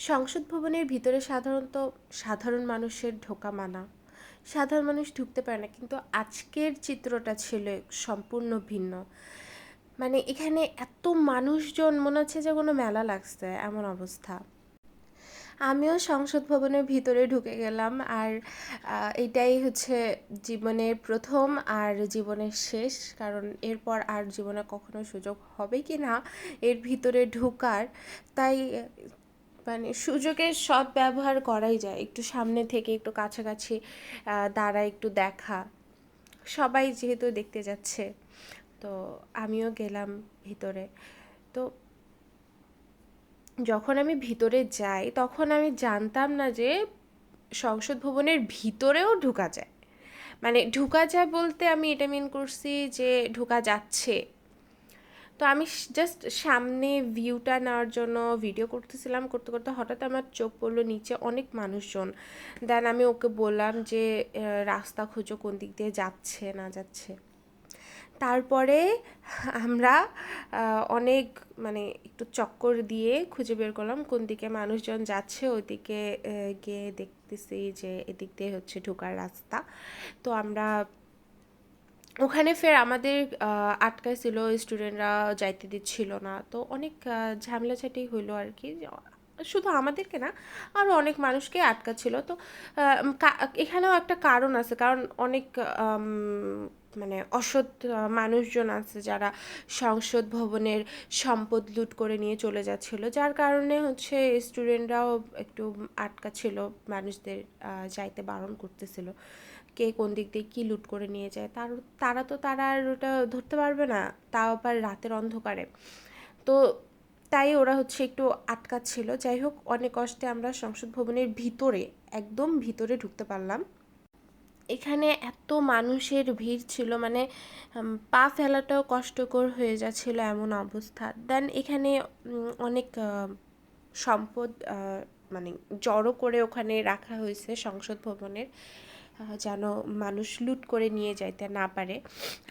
সংসদ ভবনের ভিতরে সাধারণত সাধারণ মানুষের ঢোকা মানা। সাধারণ মানুষ ঢুকতে পারে না, কিন্তু আজকের চিত্রটা ছিল সম্পূর্ণ ভিন্ন। মানে এখানে এত মানুষজন, মনে হচ্ছে যে কোনো মেলা লাগছে এমন অবস্থা। আমিও সংসদ ভবনের ভিতরে ঢুকে গেলাম, আর এটাই হচ্ছে জীবনের প্রথম আর জীবনের শেষ, কারণ এরপর আর জীবনে কখনো সুযোগ হবে কি না এর ভিতরে ঢোকার। তাই মানে সুযোগের সদ্ব্যবহার করাই যায়, একটু সামনে থেকে একটু কাছাকাছি দাঁড়া, একটু দেখা, সবাই যেহেতু দেখতে যাচ্ছে। তো আমিও গেলাম ভিতরে। তো যখন আমি ভিতরে যাই তখন আমি জানতাম না যে সংসদ ভবনের ভিতরেও ঢোকা যায়। মানে ঢোকা যায় বলতে আমি এটা মিন করছি যে ঢোকা যাচ্ছে। তো আমি জাস্ট সামনে ভিউটা নেওয়ার জন্য ভিডিও করতেছিলাম, করতে করতে হঠাৎ আমার চোখ পড়লো নিচে অনেক মানুষজন। দেন আমি ওকে বললাম যে রাস্তা খোঁজো, কোন দিক দিয়ে যাচ্ছে না যাচ্ছে। তারপরে আমরা অনেক মানে একটু চক্কর দিয়ে খুঁজে বের করলাম কোন দিকে মানুষজন যাচ্ছে, ওইদিকে গিয়ে দেখতেছি যে এদিক দিয়ে হচ্ছে ঢোকার রাস্তা। তো আমরা ওখানে ফের আমাদের আটকায় ছিল, স্টুডেন্টরা যাইতে দিচ্ছিল না, তো অনেক ঝামেলাঝাটি হইলো আর কি। শুধু আমাদেরকে না, আরও অনেক মানুষকে আটকাচ্ছিল। তো এখানেও একটা কারণ আছে, কারণ অনেক আম, মানে অসৎ মানুষজন আছে যারা সংসদ ভবনের সম্পদ লুট করে নিয়ে চলে যাচ্ছিল, যার কারণে হচ্ছে স্টুডেন্টরাও একটু আটকাচ্ছিল, মানুষদের যাইতে বারণ করতেছিল কে কোন দিক দিয়ে কী লুট করে নিয়ে যায়। তারা আর ওটা ধরতে পারবে না, তাও আবার রাতের অন্ধকারে। তো তাই ওরা হচ্ছে একটু আটকাচ্ছিল। যাই হোক, অনেক কষ্টে আমরা সংসদ ভবনের ভিতরে, একদম ভিতরে ঢুকতে পারলাম। এখানে এত মানুষের ভিড় ছিল, মানে পা ফেলাটাও কষ্টকর হয়ে যাচ্ছিল এমন অবস্থা। দেন এখানে অনেক সম্পদ মানে জড়ো করে ওখানে রাখা হয়েছে সংসদ ভবনের, যেন মানুষ লুট করে নিয়ে যাইতে না পারে।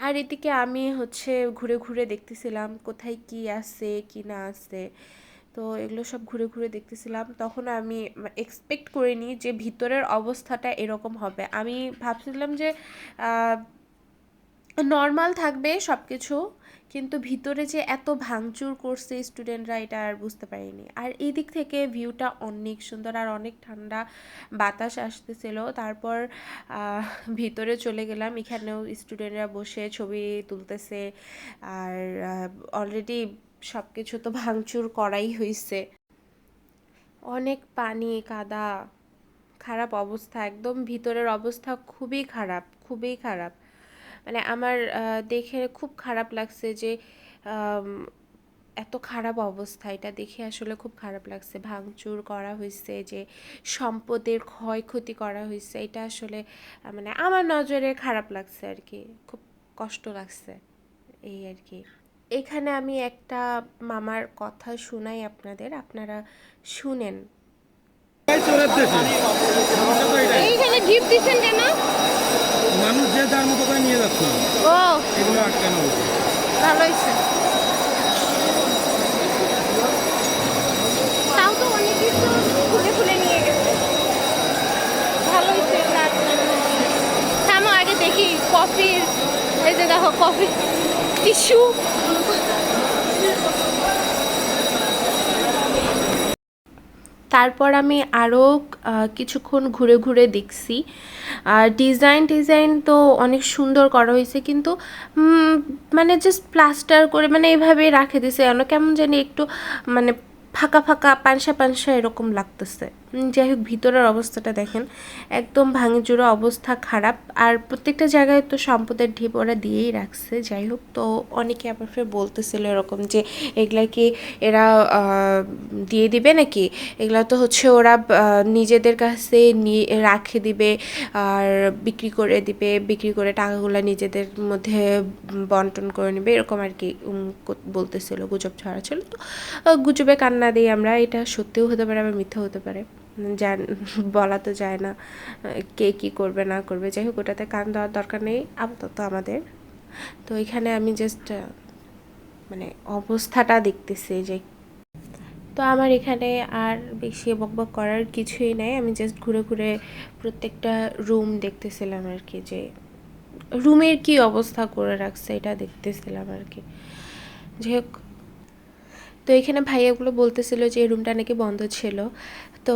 আর এদিকে আমি হচ্ছে ঘুরে ঘুরে দেখতেছিলাম কোথায় কি আছে কি না আছে। তো এগুলো সব ঘুরে ঘুরে দেখতেছিলাম, তখন আমি এক্সপেক্ট করিনি যে ভিতরের অবস্থাটা এরকম হবে। আমি ভাবছিলাম যে নর্মাল থাকবে সব কিছু, কিন্তু ভিতরে যে এত ভাঙচুর করছে স্টুডেন্টরা, এটা আর বুঝতে পারিনি। আর এই দিক থেকে ভিউটা অনেক সুন্দর আর অনেক ঠান্ডা বাতাস আসতেছিল। তারপর ভিতরে চলে গেলাম, এখানেও স্টুডেন্টরা বসে ছবি তুলতেছে। আর অলরেডি সব কিছু তো ভাঙচুর করাই হয়েছে। অনেক পানি কাদা, খারাপ অবস্থা, একদম ভিতরের অবস্থা খুবই খারাপ, খুবই খারাপ। মানে আমার দেখে খুব খারাপ লাগছে যে আম, এত খারাপ অবস্থা, এটা দেখে আসলে খুব খারাপ লাগছে। ভাঙচুর করা হয়েছে, যে সম্পদের ক্ষয়ক্ষতি করা হয়েছে, এটা আসলে মানে আমার নজরে খারাপ লাগছে আর কি, খুব কষ্ট লাগছে এই আর কি। এখানে আমি একটা মামার কথা শোনাই আপনাদের, আপনারা শুনেন। চোরের দেশে সমস্যা তো এটাই। এইখানে জিপ দিচ্ছেন কেন? মানুষ যে যার মতো করে নিয়ে যাচ্ছে, ও, এগুলো আটকানো হয়েছে। ভালো হয়েছে। তাও তো অনেক কিছু খুলে খুলে নিয়ে গেছে। ভালো হয়েছে এগুলো আটকানো। থামো আগে দেখি কফির, এই যে দেখো কফি টিস্যু। তারপর আমি আরও কিছুক্ষণ ঘুরে ঘুরে দেখছি। আর ডিজাইন তো অনেক সুন্দর করা হয়েছে, কিন্তু মানে জাস্ট প্লাস্টার করে মানে এভাবে রাখে দিছে, কেমন জানি একটু মানে ফাঁকা ফাঁকা পানসা পানসা এরকম লাগতেছে। যাই হোক, ভিতরের অবস্থাটা দেখেন, একদম ভাঙেচুরে অবস্থা, খারাপ। আর প্রত্যেকটা জায়গায় তো সম্পদের ঢিপ ওরা দিয়েই রাখছে। যাই হোক, তো অনেকে আবার ফের বলতেছিল এরকম যে এগুলা কি এরা দিয়ে দিবে নাকি, এগুলা তো হচ্ছে ওরা নিজেদের কাছে নিয়ে রাখে দিবে আর বিক্রি করে দিবে, বিক্রি করে টাকাগুলো নিজেদের মধ্যে বন্টন করে নেবে, এরকম আর কি বলতেছিল, গুজব ছড়াচ্ছিল। তো গুজবে কান্না দিই আমরা, এটা সত্যিও হতে পারে আবার মিথ্যা হতে পারে, জান বলা তো যায় না কে কী করবে না করবে। যাই হোক, ওটাতে কান দেওয়ার দরকার নেই আপাতত আমাদের। তো এখানে আমি জাস্ট মানে অবস্থাটা দেখতেছি যে। তো আমার এখানে আর বেশি বকবক করার কিছুই নাই, আমি জাস্ট ঘুরে ঘুরে প্রত্যেকটা রুম দেখতেছিলাম আর কি, যে রুমের কি অবস্থা করে রাখছে এটা দেখতেছিলাম আর কি। যাই হোক, তো এখানে ভাইয়াগুলো বলতেছিল যে এই রুমটা নাকি বন্ধ ছিল। তো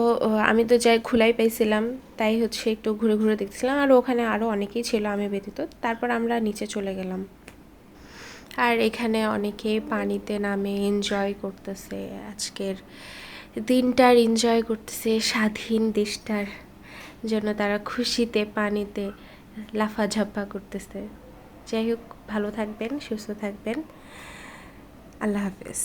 আমি তো যাই খোলাই পাইছিলাম, তাই হচ্ছে একটু ঘুরে ঘুরে দেখছিলাম, আর ওখানে আরও অনেকেই ছিল আমি ব্যতীত। তারপর আমরা নিচে চলে গেলাম, আর এখানে অনেকে পানিতে নামে এনজয় করতেছে, আজকের দিনটার এনজয় করতেছে, স্বাধীন দেশটার জন্য তারা খুশিতে পানিতে লাফাঝাপ্পা করতেছে। যাই হোক, ভালো থাকবেন, সুস্থ থাকবেন, আল্লাহ হাফেজ।